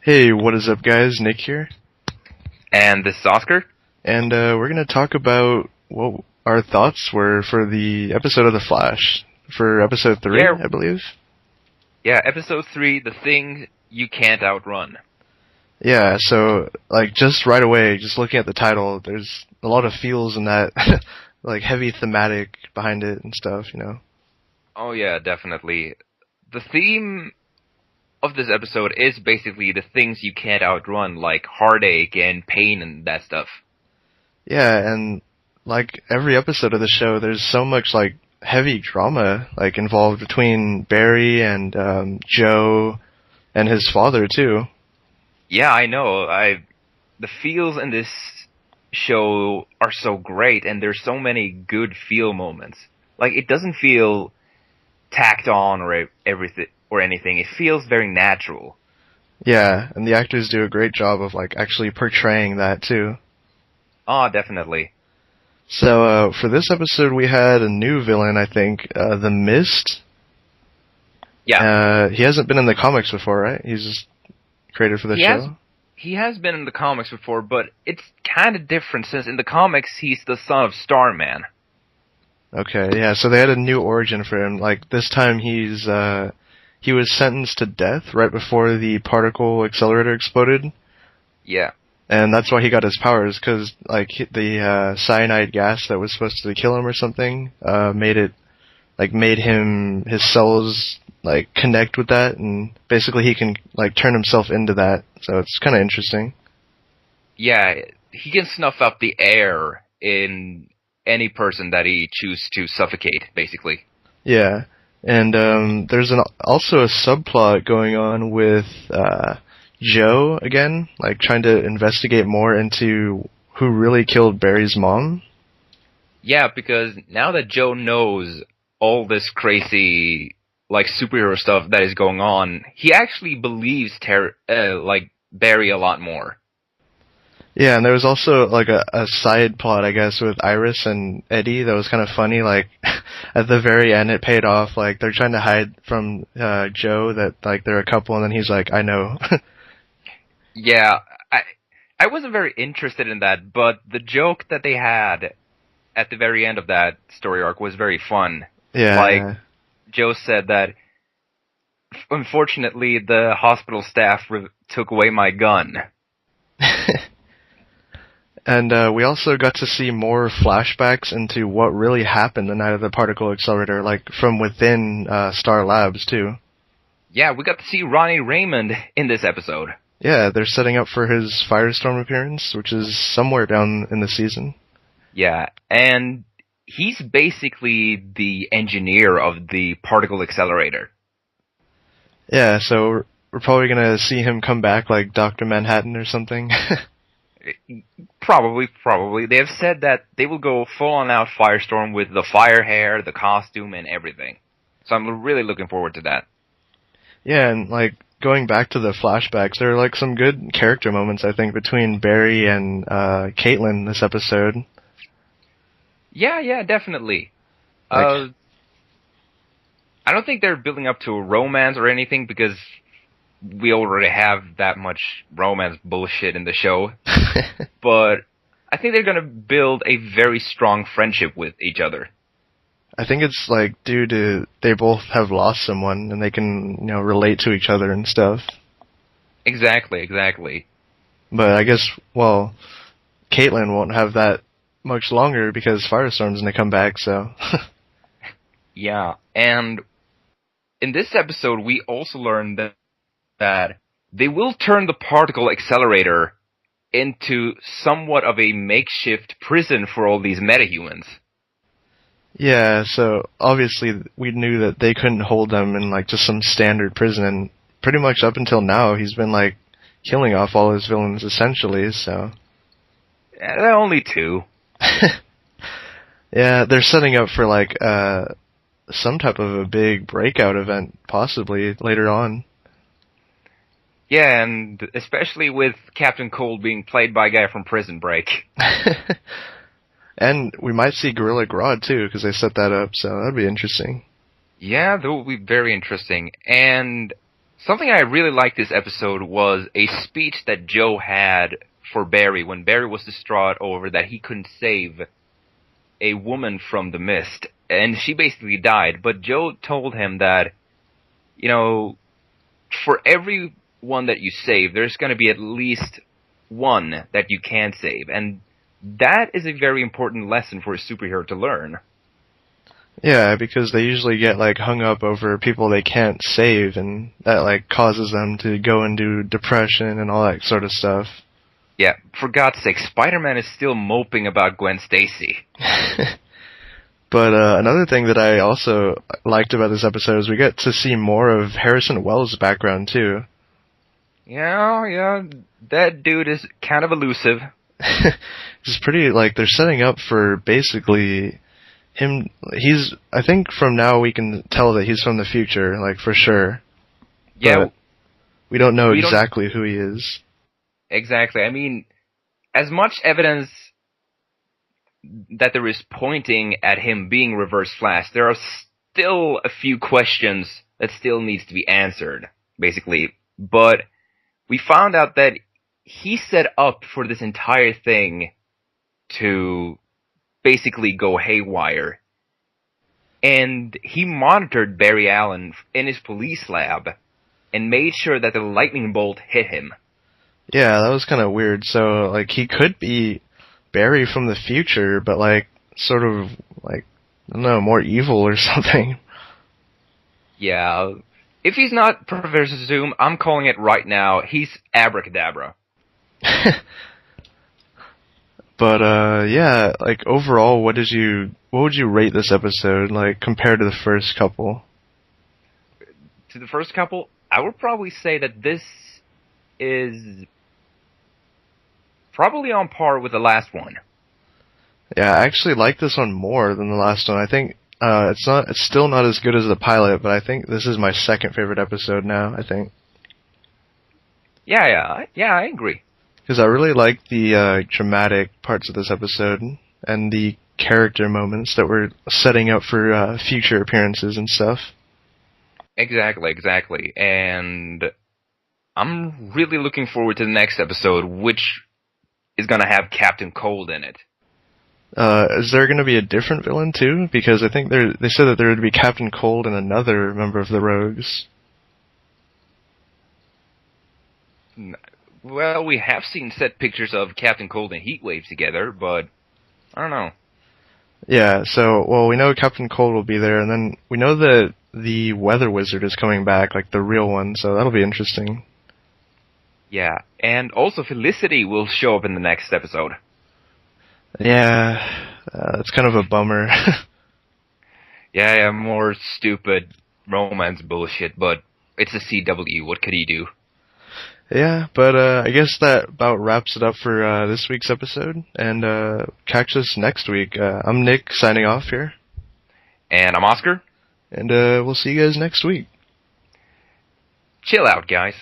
Hey, what is up, guys? Nick here, And this is Oscar. and we're gonna talk about what our thoughts were for the episode of The Flash, for episode 3, Yeah. I believe. Yeah, episode 3, The Thing You Can't Outrun. Yeah, so, just right away, just looking at the title, there's a lot of feels in that, heavy thematic behind it and stuff. Oh yeah, definitely. The theme of this episode is basically the things you can't outrun, like heartache and pain and that stuff. Yeah, and, every episode of the show, there's so much, heavy drama, involved between Barry and, Joe and his father, too. Yeah, I know. The feels in this show are so great, and there's so many good feel moments. It doesn't feel tacked on or everything or anything. It feels very natural. Yeah, and the actors do a great job of, actually portraying that, too. Oh, definitely. So, for this episode, we had a new villain, I think, the Mist. Yeah. He hasn't been in the comics before, right? He's just created for the show? He has been in the comics before, but it's kind of different since in the comics he's the son of Starman. Okay, yeah, so they had a new origin for him. This time he was sentenced to death right before the particle accelerator exploded. Yeah. And that's why he got his powers, because, the cyanide gas that was supposed to kill him or something, made his cells, connect with that, and basically he can, turn himself into that, so it's kind of interesting. Yeah, he can snuff up the air in any person that he chooses to suffocate, basically. Yeah, and, there's also a subplot going on with, Joe, again, trying to investigate more into who really killed Barry's mom. Yeah, because now that Joe knows all this crazy, superhero stuff that is going on, he actually believes Barry a lot more. Yeah, and there was also, a side plot, I guess, with Iris and Eddie that was kind of funny, at the very end it paid off, they're trying to hide from, Joe that, they're a couple, and then he's like, I know. Yeah, I wasn't very interested in that, but the joke that they had at the very end of that story arc was very fun. Yeah. Joe said that, unfortunately, the hospital staff took away my gun. And we also got to see more flashbacks into what really happened the night of the particle accelerator, from within Star Labs, too. Yeah, we got to see Ronnie Raymond in this episode. Yeah, they're setting up for his Firestorm appearance, which is somewhere down in the season. Yeah, and he's basically the engineer of the particle accelerator. Yeah, so we're probably gonna see him come back like Dr. Manhattan or something. Probably. They have said that they will go full-on out Firestorm with the fire hair, the costume, and everything. So I'm really looking forward to that. Yeah, and going back to the flashbacks, there are some good character moments, I think, between Barry and Caitlin this episode. Yeah, definitely. I don't think they're building up to a romance or anything because we already have that much romance bullshit in the show. But I think they're gonna build a very strong friendship with each other. I think it's due to they both have lost someone and they can, relate to each other and stuff. Exactly. But I guess, Caitlin won't have that much longer because Firestorm's gonna come back, so. Yeah, and in this episode we also learned that they will turn the particle accelerator into somewhat of a makeshift prison for all these metahumans. Yeah, so obviously we knew that they couldn't hold them in just some standard prison, and pretty much up until now he's been killing off all his villains essentially, so. Yeah, there are only two. Yeah, they're setting up for some type of a big breakout event possibly later on. Yeah, and especially with Captain Cold being played by a guy from Prison Break. And we might see Gorilla Grodd too, because they set that up, so that'd be interesting. Yeah, that would be very interesting. And Something I really liked this episode was a speech that Joe had for Barry when Barry was distraught over that he couldn't save a woman from the mist, and she basically died. But Joe told him that, for every one that you save, there's going to be at least one that you can save, and that is a very important lesson for a superhero to learn. Yeah, because they usually get, hung up over people they can't save, and that, causes them to go into depression and all that sort of stuff. Yeah, for God's sake, Spider-Man is still moping about Gwen Stacy. But another thing that I also liked about this episode is we get to see more of Harrison Wells' background, too. Yeah, that dude is kind of elusive. It's pretty, they're setting up for basically him. I think from now we can tell that he's from the future, for sure. Yeah. But we don't know exactly who he is. Exactly. I mean, as much evidence that there is pointing at him being Reverse Flash, there are still a few questions that still needs to be answered, basically. But we found out that he set up for this entire thing to basically go haywire. And he monitored Barry Allen in his police lab and made sure that the lightning bolt hit him. Yeah, that was kind of weird. So, he could be Barry from the future, but, sort of, I don't know, more evil or something. Yeah. If he's not Professor Zoom, I'm calling it right now. He's Abracadabra. But, yeah, overall, what would you rate this episode, compared to the first couple? To the first couple, I would probably say that this is probably on par with the last one. Yeah, I actually like this one more than the last one. I think it's still not as good as the pilot, but I think this is my second favorite episode now, I think. Yeah, I agree. Because I really like the dramatic parts of this episode and the character moments that we're setting up for future appearances and stuff. Exactly. And I'm really looking forward to the next episode, which is going to have Captain Cold in it. Is there going to be a different villain too? Because I think they said that there would be Captain Cold and another member of the Rogues. Well, we have seen set pictures of Captain Cold and Heatwave together, but I don't know. Yeah, so, we know Captain Cold will be there, and then we know that the Weather Wizard is coming back, the real one, so that'll be interesting. Yeah, and also Felicity will show up in the next episode. Yeah, that's kind of a bummer. Yeah, more stupid romance bullshit, but it's a CW, what could he do? Yeah, but I guess that about wraps it up for this week's episode, and catch us next week. I'm Nick, signing off here. And I'm Oscar. And we'll see you guys next week. Chill out, guys.